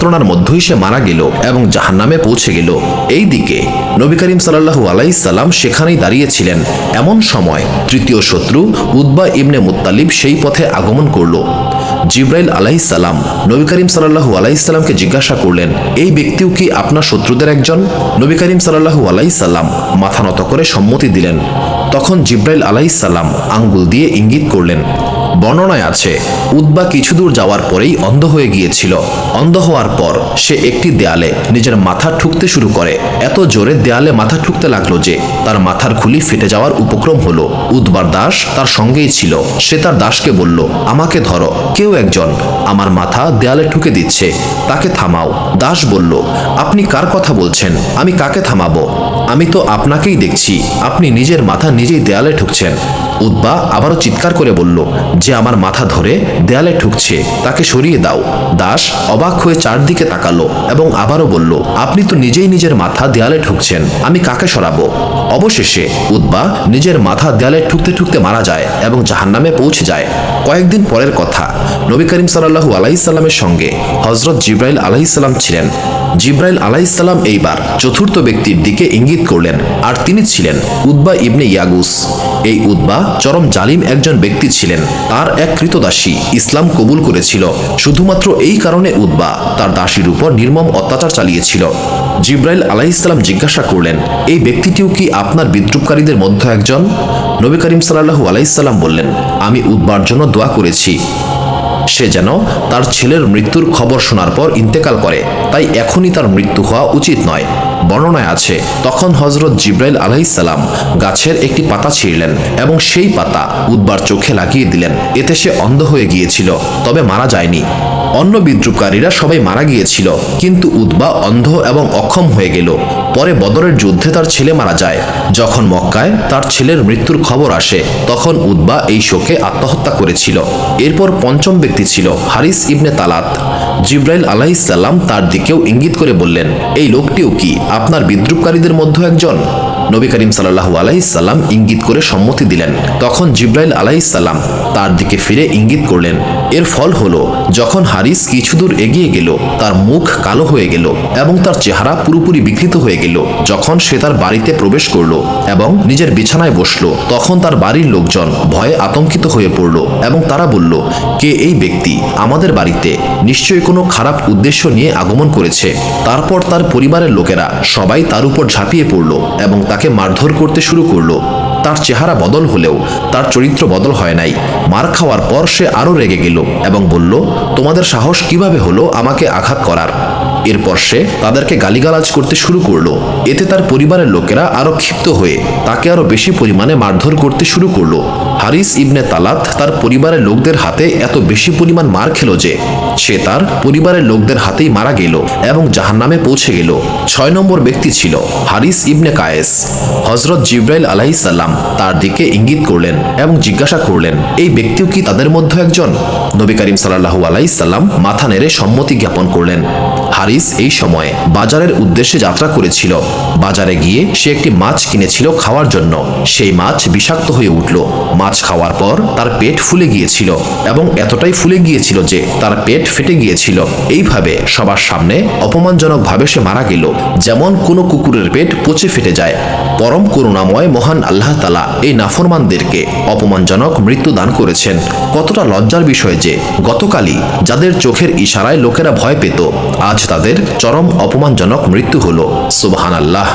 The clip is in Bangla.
যন্ত্রণার মধ্যেই সে মারা গেল এবং জাহান্নামে পৌঁছে গেল। এই দিকে নবী করিম সাল্লাল্লাহু আলাইহি সাল্লাম সেখানেই দাঁড়িয়েছিলেন। এমন সময় তৃতীয় শত্রু উতবা ইবনে মুত্তালিব সেই পথে আগমন করল। জিব্রাইল আলাইহিস সালাম নবী করিম সাল্লাল্লাহু আলাইহি সাল্লামকে জিজ্ঞাসা করলেন, এই ব্যক্তিও কি আপনার শত্রুদের একজন? নবী করিম সাল্লাল্লাহু আলাইহি সাল্লাম মাথা নত করে সম্মতি দিলেন। তখন জিব্রাইল আলাইহিস সালাম আঙ্গুল দিয়ে ইঙ্গিত করলেন। বর্ণনায় আছে, উতবা কিছু দূর যাওয়ার পরেই অন্ধ হয়ে গিয়েছিল। অন্ধ হওয়ার পর সে একটি দেয়ালে নিজের মাথা ঠুকতে শুরু করে। এত জোরে দেয়ালে মাথা ঠুকতে লাগলো যে তার মাথার খুলি ফেটে যাওয়ার উপক্রম হলো। উতবার দাস তার সঙ্গেই ছিল। সে তার দাসকে বলল, আমাকে ধরো, কেউ একজন আমার মাথা দেয়ালে ঠুকে দিচ্ছে, তাকে থামাও। দাস বলল, আপনি কার কথা বলছেন? আমি কাকে থামাবো? আমি তো আপনাকেই দেখছি, আপনি নিজের মাথা নিজেই দেয়ালে ঠুকছেন। উতবা আবারও চিৎকার করে বলল, যে আমার মাথা ধরে দেয়ালে ঠুকছে তাকে সরিয়ে দাও। দাস অবাক হয়ে চারদিকে তাকালো এবং আবারও বলল, আপনি তো নিজেই নিজের মাথা দেয়ালে ঠুকছেন, আমি কাকে সরাবো? অবশেষে উতবা নিজের মাথা দেয়ালে ঠুকতে ঠুকতে মারা যায় এবং জাহান্নামে পৌঁছে যায়। কয়েকদিন পরের কথা, নবী করিম সাল্লাল্লাহু আলাইহি সাল্লামের সঙ্গে হযরত জিব্রাইল আলাইহিস সালাম ছিলেন। জিব্রাইল আলাইহিস সালাম এইবার চতুর্থ ব্যক্তির দিকে ইঙ্গিত করলেন, আর তিনি ছিলেন উতবা ইবনে ইয়াগুস। এই উতবা চরম জালিম একজন ব্যক্তি ছিলেন। তার এক কৃতদাসী ইসলাম কবুল করেছিল। শুধুমাত্র এই কারণে উতবা তার দাসীর উপর নির্মম অত্যাচার চালিয়েছিল। জিব্রাইল আলাইহিস সালাম জিজ্ঞাসা করলেন, এই ব্যক্তিটিও কি আপনার বিদ্রুপকারীদের মধ্যে একজন? নবী করিম সাল্লাল্লাহু আলাইহি সাল্লাম বললেন, আমি উতবার জন্য দোয়া করেছি, সে যেন তার ছেলের মৃত্যুর খবর শোনার পর ইন্তেকাল করে, তাই এখনই তার মৃত্যু হওয়া উচিত নয়। বর্ণনায় আছে, তখন হযরত জিব্রাইল আলাইহিস সালাম গাছের একটি পাতা ছিঁড়লেন এবং সেই পাতা উতবার চোখে লাগিয়ে দিলেন। এতে সে অন্ধ হয়ে গিয়েছিল, তবে মারা যায়নি। অন্য বিদ্রুপকারীরা সবাই মারা গিয়েছিল, কিন্তু উতবা অন্ধ এবং অক্ষম হয়ে গেল। পরে বদরের যুদ্ধে তার ছেলে মারা যায়। যখন মক্কায় তার ছেলের মৃত্যুর খবর আসে, তখন উতবা এই শোকে আত্মহত্যা করেছিল। এরপর পঞ্চম ব্যক্তি ছিল হারিস ইবনে তালাত। জিব্রাইল আলাইহিস সালাম তার দিকেও ইঙ্গিত করে বললেন, এই লোকটিও কি আপনার বিদ্রুপকারীদের মধ্যে একজন? নবী করিম সাল্লাল্লাহু আলাইহি সাল্লাম ইঙ্গিত করে সম্মতি দিলেন। তখন জিব্রাইল আলাইহিস সালাম তার দিকে ফিরে ইঙ্গিত করলেন। এর ফল হলো, যখন হারিস কিছু দূর এগিয়ে গেল, তার মুখ কালো হয়ে গেল এবং তার চেহারা পুরোপুরি বিকৃত হয়ে গেল। যখন সে তার বাড়িতে প্রবেশ করলো এবং নিজের বিছানায় বসলো, তখন তার বাড়ির লোকজন ভয়ে আতঙ্কিত হয়ে পড়ল এবং তারা বলল, কে এই ব্যক্তি? আমাদের বাড়িতে নিশ্চয়ই কোনো খারাপ উদ্দেশ্য নিয়ে আগমন করেছে। তারপর তার পরিবারের লোকেরা সবাই তার উপর ঝাঁপিয়ে পড়ল এবং তাকে মারধর করতে শুরু করলো। তার চেহারা বদল হলেও তার চরিত্র বদল হয় নাই। মার খাওয়ার পর সে আরও রেগে গেল এবং বলল, তোমাদের সাহস কিভাবে হলো আমাকে আঘাত করার? এরপর সে তাদেরকে গালিগালাজ করতে শুরু করলো। এতে তার পরিবারের লোকেরা আরো ক্ষিপ্ত হয়ে তাকে আরো বেশি পরিমাণে মারধর করতে শুরু করলো। হারিস ইবনে তালাত তার পরিবারের লোকদের হাতে এত বেশি পরিমাণ মার খেল যে সে তার পরিবারের লোকদের হাতেই মারা গেল এবং জাহান্নামে পৌঁছে গেল। 6 নম্বর ব্যক্তি ছিল হারিস ইবনে কায়েস। হযরত জিব্রাইল আলাইহিস সালাম তার দিকে ইঙ্গিত করলেন এবং জিজ্ঞাসা করলেন, এই ব্যক্তিও কি তাদের মধ্যে একজন? নবী করিম সাল্লাল্লাহু আলাইহি সাল্লাম মাথা নেড়ে সম্মতি জ্ঞাপন করলেন। হারিস এই সময়ে বাজারের উদ্দেশ্যে যাত্রা করেছিল। বাজারে গিয়ে সে একটি মাছ কিনেছিল খাওয়ার জন্য। সেই মাছ বিষাক্ত হয়ে উঠল। মাছ খাওয়ার পর তার পেট ফুলে গিয়েছিল এবং এতটাই ফুলে গিয়েছিল যে তার পেট ফেটে গিয়েছিল। এইভাবে সবার সামনে অপমানজনকভাবে সে মারা গেল, যেমন কোনো কুকুরের পেট পচে ফেটে যায়। পরম করুণাময় মহান আল্লাহ তাআলা এই নাফরমানদেরকে অপমানজনক মৃত্যু দান করেছেন। কতটা লজ্জার বিষয় যে গতকালই যাদের চোখের ইশারায় লোকেরা ভয় পেত, আজ তাদের চরম অপমানজনক মৃত্যু হলো। সুবহানাল্লাহ।